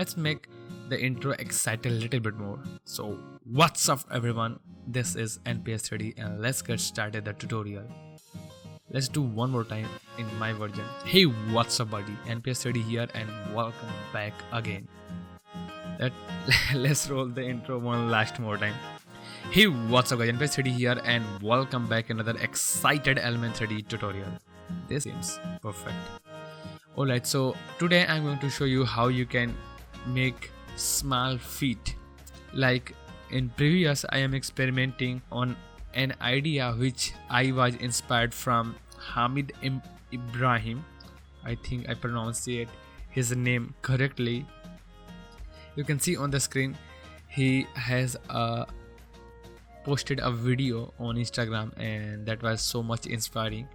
let's make the intro excite a little bit more. So what's up everyone, this is NPS3D and let's get started the tutorial. Let's do one more time in my version. Hey, what's up buddy, NPS3D here and welcome back again. Let's roll the intro one last more time. Hey, what's up guys, NPS3D here and welcome back another excited Element 3D tutorial. This seems perfect. Alright, so today I'm going to show you how you can make small feet. Like in previous I am experimenting on an idea which I was inspired from Hamid Ibrahim. I think I pronounced his name correctly. You can see on the screen he has posted a video on Instagram and that was so much inspiring.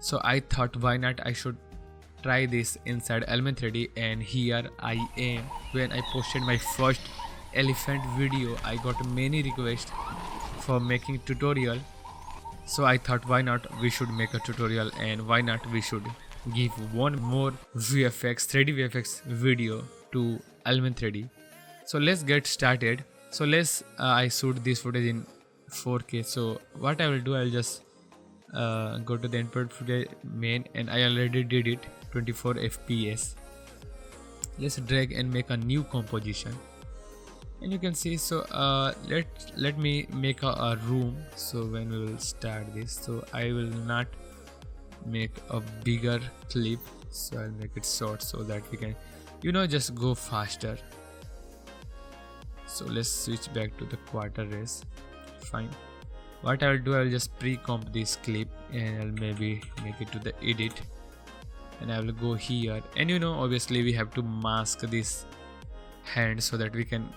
So I thought why not I should try this inside Element 3D, and here I am. When I posted my first elephant video I got many requests for making tutorial, so I thought why not we should make a tutorial and why not we should give one more 3D VFX video to Element 3D. So let's get started. So I shoot this footage in 4K. So what I will do, I'll just go to the input footage main, and I already did it 24 FPS. Let's drag and make a new composition, and you can see. So let me make a room. So when we will start this, so I will not make a bigger clip, so I'll make it short so that we can just go faster. So let's switch back to the quarter race. Fine. What I will do, I will just pre-comp this clip and I'll maybe make it to the edit, and I will go here, and obviously we have to mask this hand so that we can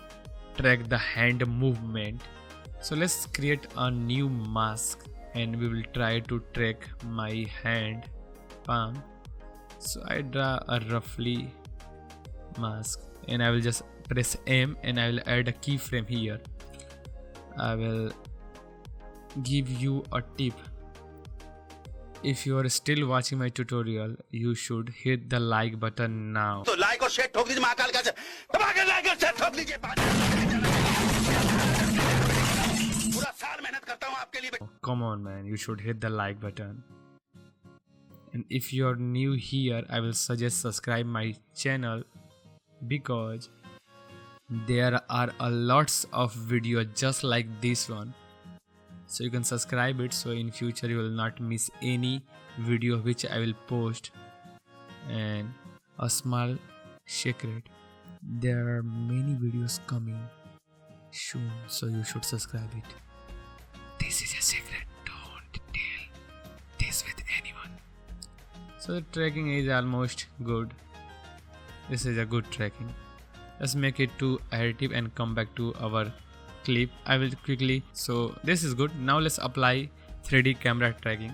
track the hand movement. So let's create a new mask and we will try to track my hand palm. So I draw a roughly mask and I will just press M and I will add a keyframe here. I will give you a tip. If you are still watching my tutorial, you should hit the like button now. So like or share ठोक दीजिए महाकाल का दबा के like और share ठोक दीजिए. पूरा साल मेहनत करता हूं आपके लिए. Come on man, you should hit the like button. And if you are new here, I will suggest subscribe my channel because there are a lots of videos just like this one. So you can subscribe it, so in future you will not miss any video which I will post. And a small secret, there are many videos coming soon, so you should subscribe it. This is a secret, don't tell this with anyone. So the tracking is almost good. This is a good tracking. Let's make it to additive and come back to our clip. I will quickly. So this is good. Now let's apply 3D camera tracking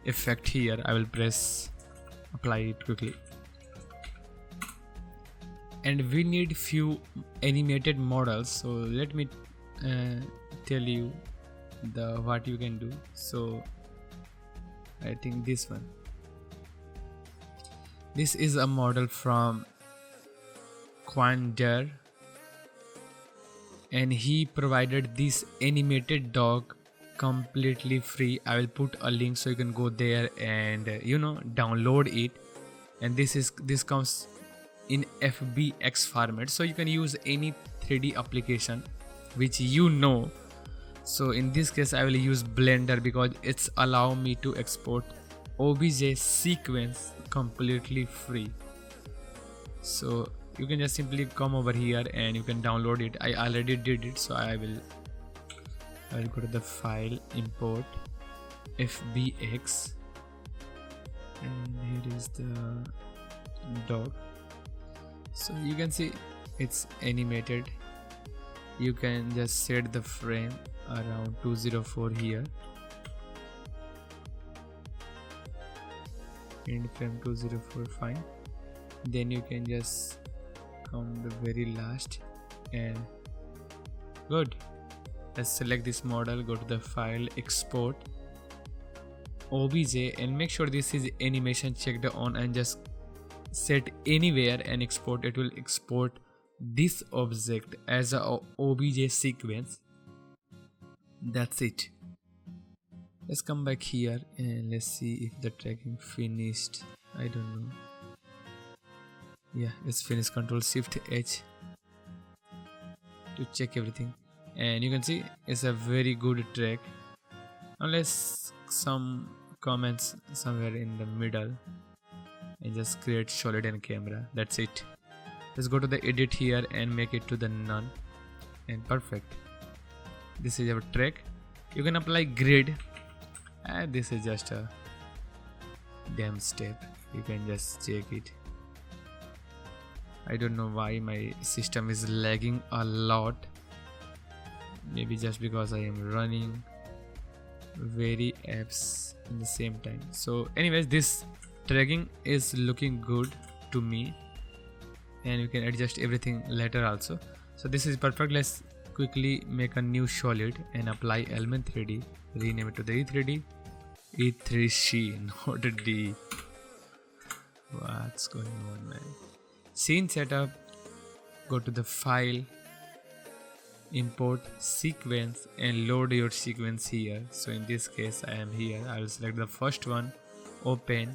effect here. I will press apply it quickly, and we need few animated models. So let me tell you what you can do. So I think this one. This is a model from Quander, and he provided this animated dog completely free. I will put a link so you can go there and download it. And this comes in FBX format, so you can use any 3D application which So in this case I will use Blender because it's allow me to export OBJ sequence completely free. So you can just simply come over here and you can download it. I already did it, so I will go to the file, import FBX, and here is the dog. So you can see it's animated. You can just set the frame around 204 here, end frame 204, fine. Then you can just come the very last and good. Let's select this model, go to the file, export OBJ, and make sure this is animation checked on and just set anywhere and export. It will export this object as a obj sequence. That's it. Let's come back here and let's see if the tracking finished. I don't know. Yeah, it's finished. Control Shift H to check everything, and you can see it's a very good track, unless some comments somewhere in the middle, and just create solid and camera. That's it. Let's go to the edit here and make it to the none, and perfect. This is our track. You can apply grid, and this is just a damn step. You can just check it. I don't know why my system is lagging a lot. Maybe just because I am running very apps in the same time. So anyways, this tracking is looking good to me, and you can adjust everything later also. So this is perfect. Let's quickly make a new solid and apply element 3D. Rename it to the E3D. E3C, not a D. What's going on, man? Scene setup. Go to the file, import sequence, and load your sequence here. So in this case I am here. I will select the first one, open,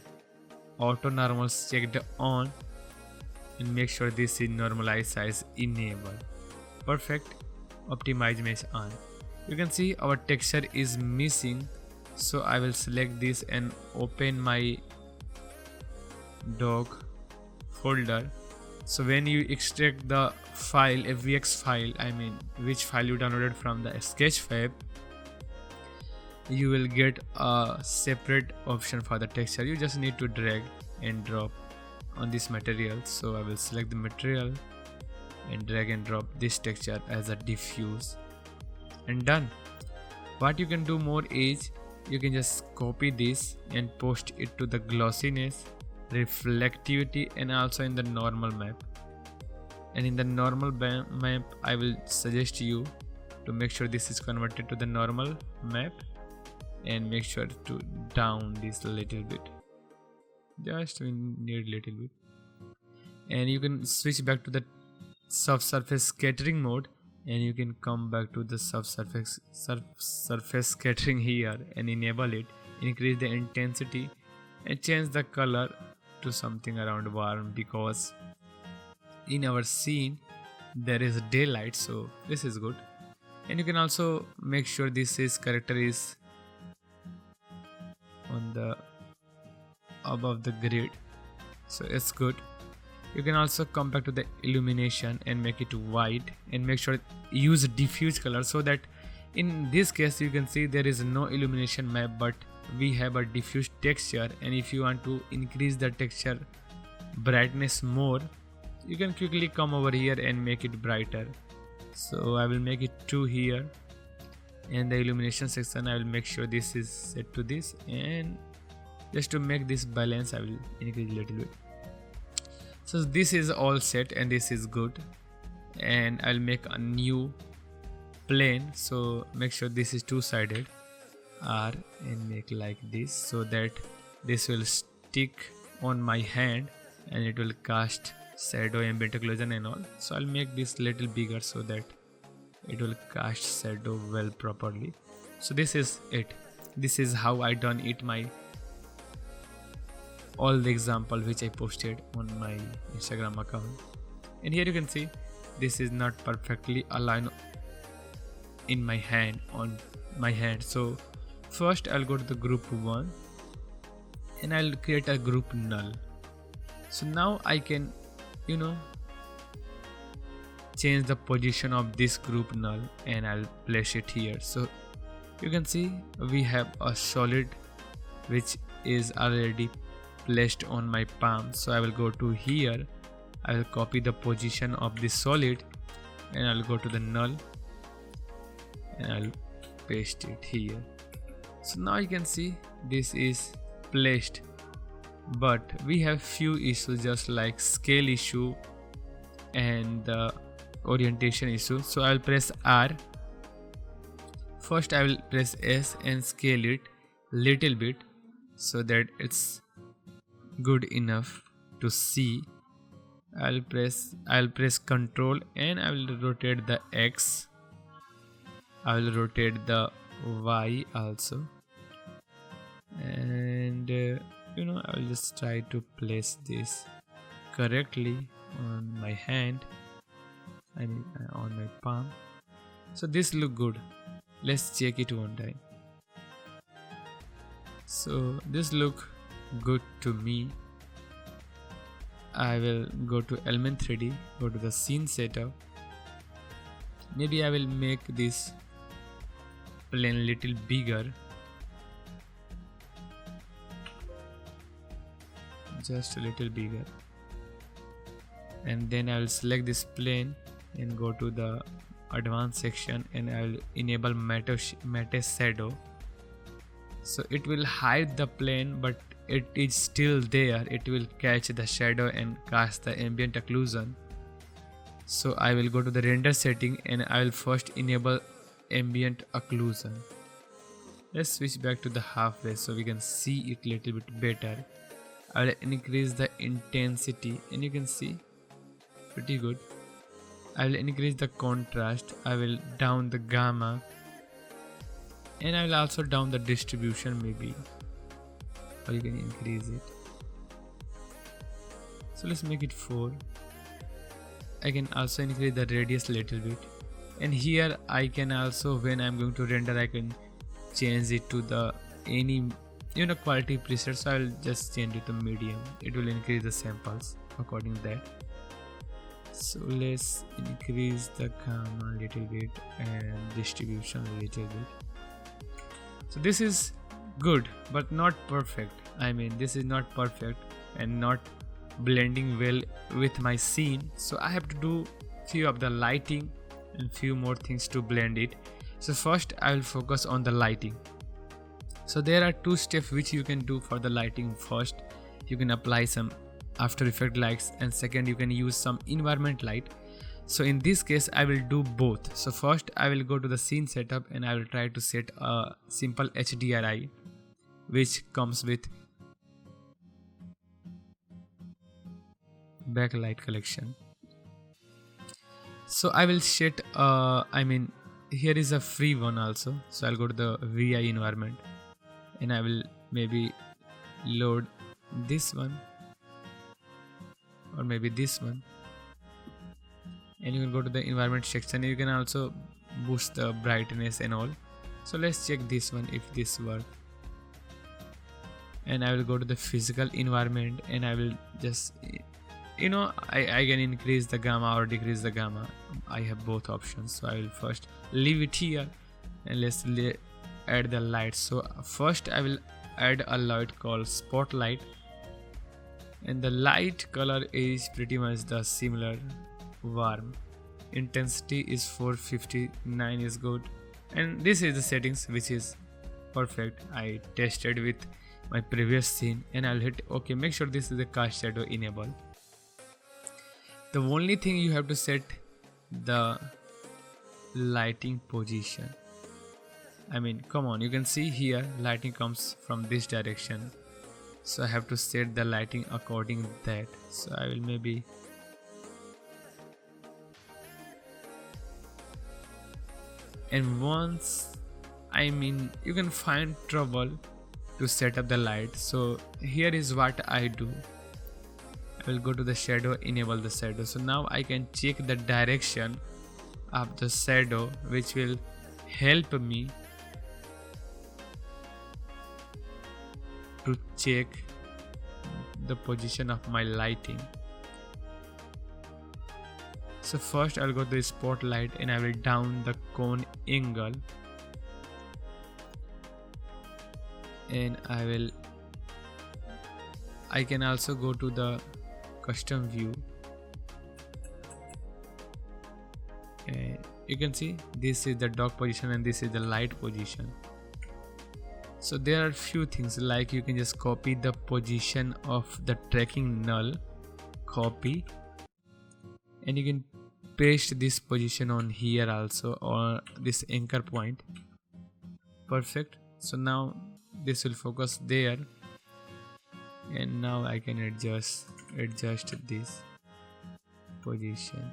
auto normals checked on, and make sure this is normalize size enabled. Perfect. Optimize mesh on. You can see our texture is missing, so I will select this and open my doc folder. So when you extract the file, FVX file, I mean which file you downloaded from the Sketchfab, you will get a separate option for the texture. You just need to drag and drop on this material. So I will select the material and drag and drop this texture as a diffuse, and done. What you can do more is you can just copy this and post it to the glossiness, reflectivity, and also in the normal map. And in the normal map, I will suggest you to make sure this is converted to the normal map, and make sure to down this a little bit. Just we need a little bit. And you can switch back to the subsurface scattering mode, and you can come back to the surface scattering here and enable it, increase the intensity, and change the color to something around warm, because in our scene there is daylight, so this is good. And you can also make sure this is character is on the above the grid, so it's good. You can also come back to the illumination and make it white, and make sure use diffuse color, so that in this case you can see there is no illumination map, but we have a diffuse texture. And if you want to increase the texture brightness more, you can quickly come over here and make it brighter. So I will make it 2 here, and the illumination section I will make sure this is set to this, and just to make this balance I will increase a little bit. So this is all set and this is good, and I'll make a new plane. So make sure this is two-sided R, and make like this, so that this will stick on my hand and it will cast shadow, ambient occlusion and all. So I'll make this little bigger so that it will cast shadow well properly. So this is it. This is how I done it, my all the example which I posted on my Instagram account. And here you can see this is not perfectly aligned in my hand, on my hand. So first I'll go to the group 1 and I'll create a group null. So now I can, change the position of this group null, and I'll place it here. So you can see we have a solid which is already placed on my palm. So I will go to here, I will copy the position of this solid, and I'll go to the null and I'll paste it here. So now you can see this is placed, but we have few issues, just like scale issue and the orientation issue. So I'll press R. First I will press S and scale it little bit so that it's good enough to see. I'll press Control and I will rotate the X. I will rotate the Y also, and I will just try to place this correctly on my hand. I mean on my palm. So this look good. Let's check it one time. So this look good to me. I will go to Element 3D, go to the scene setup. Maybe I will make this plane little bigger, just a little bigger, and then I will select this plane and go to the advanced section, and I will enable matte shadow. So it will hide the plane, but it is still there. It will catch the shadow and cast the ambient occlusion. So I will go to the render setting and I will first enable ambient occlusion. Let's switch back to the halfway so we can see it little bit better. I will increase the intensity and you can see pretty good. I will increase the contrast. I will down the gamma, and I will also down the distribution maybe, or you can increase it. So let's make it 4. I can also increase the radius a little bit, and here I can also, when I'm going to render, I can change it to the any quality preset. So I will just change it to medium. It will increase the samples according to that. So let's increase the gamma a little bit and distribution a little bit. So this is good but not perfect. I mean this is not perfect and not blending well with my scene. So I have to do few of the lighting and few more things to blend it. So first I will focus on the lighting. So there are 2 steps which you can do for the lighting. First, you can apply some After Effects lights, and second you can use some environment light. So in this case I will do both. So first I will go to the scene setup and I will try to set a simple HDRI which comes with backlight collection. So I will set here is a free one also. So I'll go to the VI environment and I will maybe load this one or maybe this one, and you can go to the environment section. You can also boost the brightness and all. So let's check this one if this works, and I will go to the physical environment and I will just I can increase the gamma or decrease the gamma. I have both options. So I will first leave it here and let's add the light. So first I will add a light called spotlight, and the light color is pretty much the similar warm. Intensity is 459 is good, and this is the settings which is perfect. I tested with my previous scene, and I'll hit OK. Make sure this is the cast shadow enable. The only thing you have to set the lighting position. I mean come on, you can see here lighting comes from this direction. So I have to set the lighting according to that. So I will maybe once you can find trouble to set up the light. So here is what I do. I will go to the shadow, enable the shadow. So now I can check the direction of the shadow, which will help me to check the position of my lighting. So first I'll go to the spotlight and I will down the cone angle, and I can also go to the custom view, and you can see this is the dark position and this is the light position. So there are few things like you can just copy the position of the tracking null, copy, and you can paste this position on here also, or this anchor point. Perfect. So now this will focus there, and now I can adjust this. position.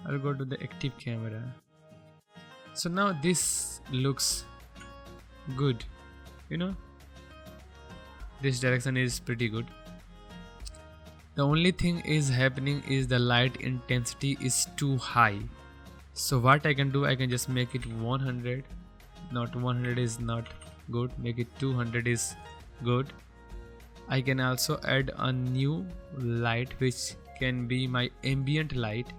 I'll go to the active camera. So now this looks good, you know, this direction is pretty good. The only thing is happening is the light intensity is too high. So what I can do, I can just make it 100. Not 100 is not good, make it 200 is good. I can also add a new light which can be my ambient light,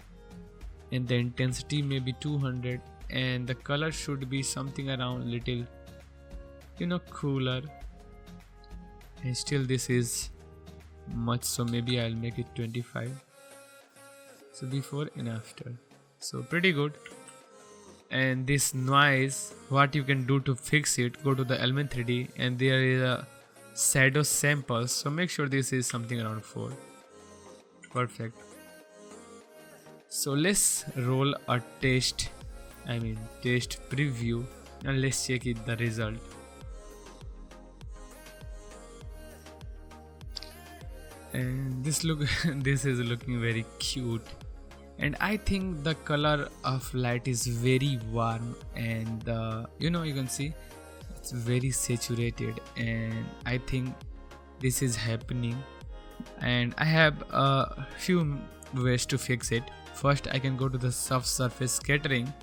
and the intensity may be 200, and the color should be something around little, you know, cooler. And still this is much, so maybe I'll make it 25. So before and after, so pretty good. And this noise, what you can do to fix it, go to the Element 3D and there is a shadow sample, so make sure this is something around 4. Perfect. So let's roll a test preview, and let's check it the result. And this is looking very cute, and I think the color of light is very warm, and you know, you can see it's very saturated, and I think this is happening. And I have a few ways to fix it. First, I can go to the soft surface scattering,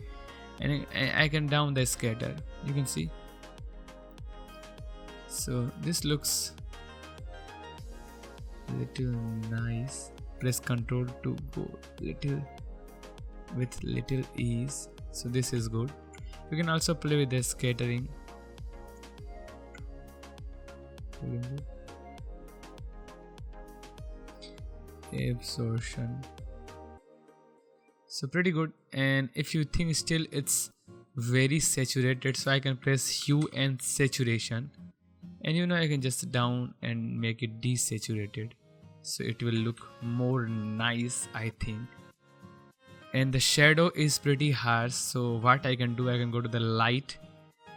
and I can down the scatter, you can see. So this looks little nice. Press Ctrl to go with little ease, so this is good. You can also play with the scattering. Absorption, so pretty good. And if you think still it's very saturated, so I can press hue and saturation, and you know, I can just down and make it desaturated, so it will look more nice, I think. And the shadow is pretty harsh, so what I can do, I can go to the light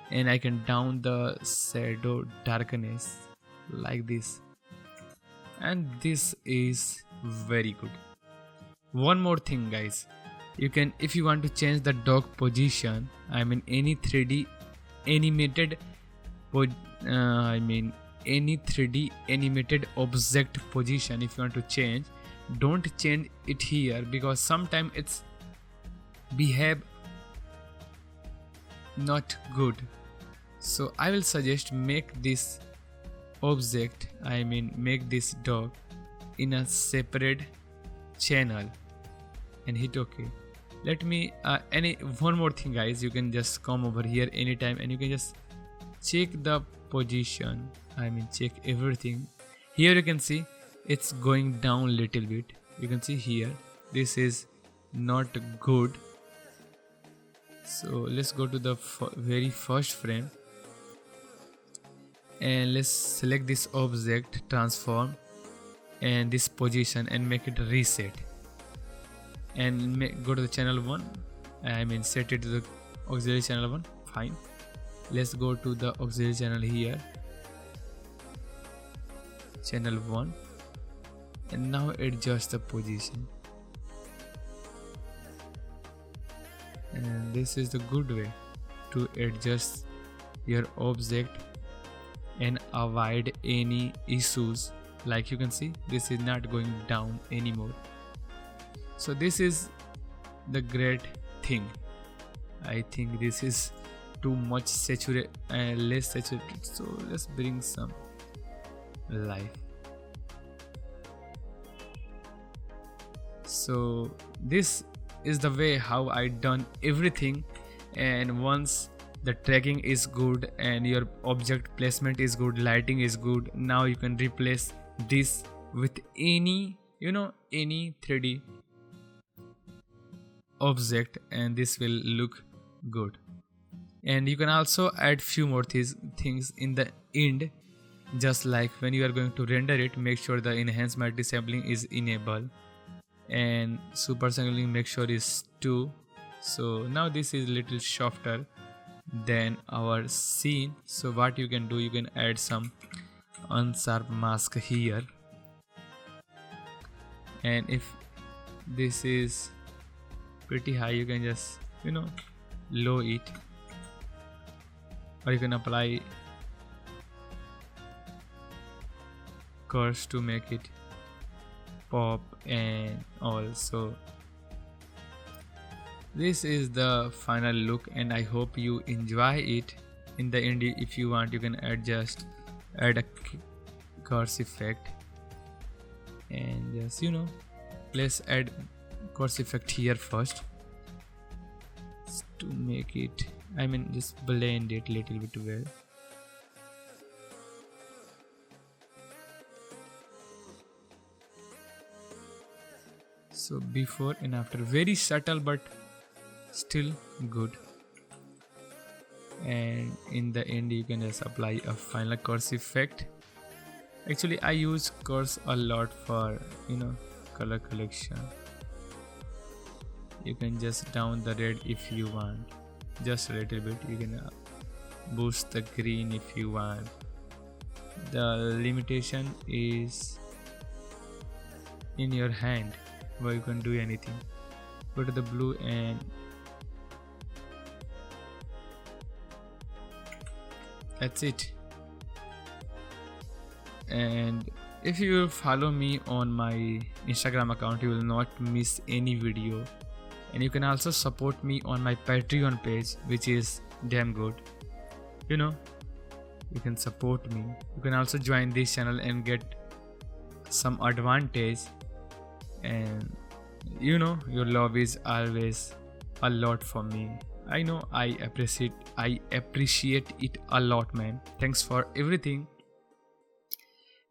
and I can down the shadow darkness like this, and this is very good. One more thing, guys, you can, if you want to change the dog position, any 3D animated any 3D animated object position, if you want to change, don't change it here, because sometimes it's behave not good. So I will suggest make this object, make this dog in a separate channel and hit OK. Let me one more thing, guys, you can just come over here anytime and you can just check the position, check everything. Here you can see it's going down little bit, you can see here this is not good. So let's go to the very first frame and let's select this object, transform, and this position, and make it reset, and go to the channel 1, set it to the auxiliary channel 1. Fine, let's go to the auxiliary channel here, channel 1, and now adjust the position. And this is the good way to adjust your object and avoid any issues. Like you can see, this is not going down anymore. So this is the great thing. I think this is too much saturated, less saturated, so let's bring some life. So this is the way how I done everything. And once the tracking is good and your object placement is good, lighting is good, now you can replace this with any, any 3D object, and this will look good. And you can also add few more things in the end, just like when you are going to render it, make sure the enhanced multi-sampling is enabled, and super sampling make sure is 2. So now this is little softer, then our scene. So what you can do, you can add some unsharp mask here, and if this is pretty high, you can just low it, or you can apply curves to make it pop and also. This is the final look, and I hope you enjoy it. In the end, if you want, you can add a curves effect, and just let's add curves effect here first to make it, just blend it little bit well. So before and after, very subtle but still good. And in the end, you can just apply a final curves effect. Actually, I use curves a lot for color correction. You can just down the red if you want, just a little bit. You can boost the green if you want. The limitation is in your hand, where you can do anything. Go to the blue and that's it. And if you follow me on my Instagram account, you will not miss any video. And you can also support me on my Patreon page, which is damn good. You can support me. You can also join this channel and get some advantage. And your love is always a lot for me. I know, I appreciate it a lot, man. Thanks for everything.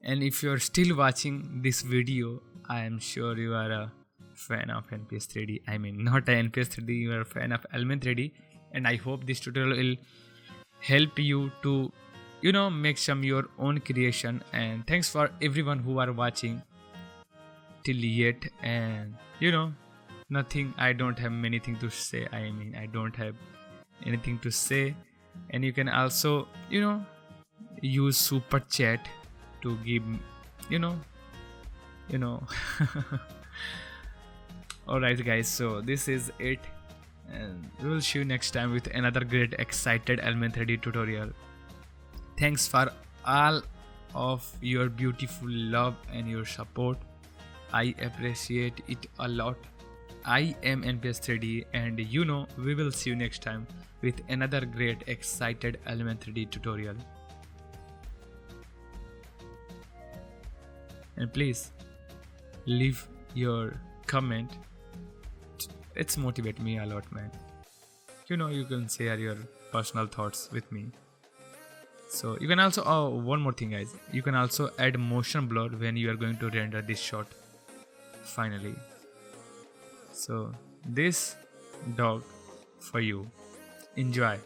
And if you're still watching this video, I am sure you are a fan of NPS3D. Not a NPS3D, you are a fan of Element 3D. And I hope this tutorial will help you to make some your own creation. And thanks for everyone who are watching till yet. And nothing, I don't have many things to say. I don't have anything to say. And you can also use super chat to give Alright guys, so this is it, and we will see you next time with another great excited Element 3D tutorial. Thanks for all of your beautiful love and your support. I appreciate it a lot. I am NPS3D, and we will see you next time with another great excited Element 3D tutorial. And please leave your comment. It's motivate me a lot, man. You can share your personal thoughts with me. So you can also, one more thing guys, you can also add motion blur when you are going to render this shot finally. So this dog for you. Enjoy.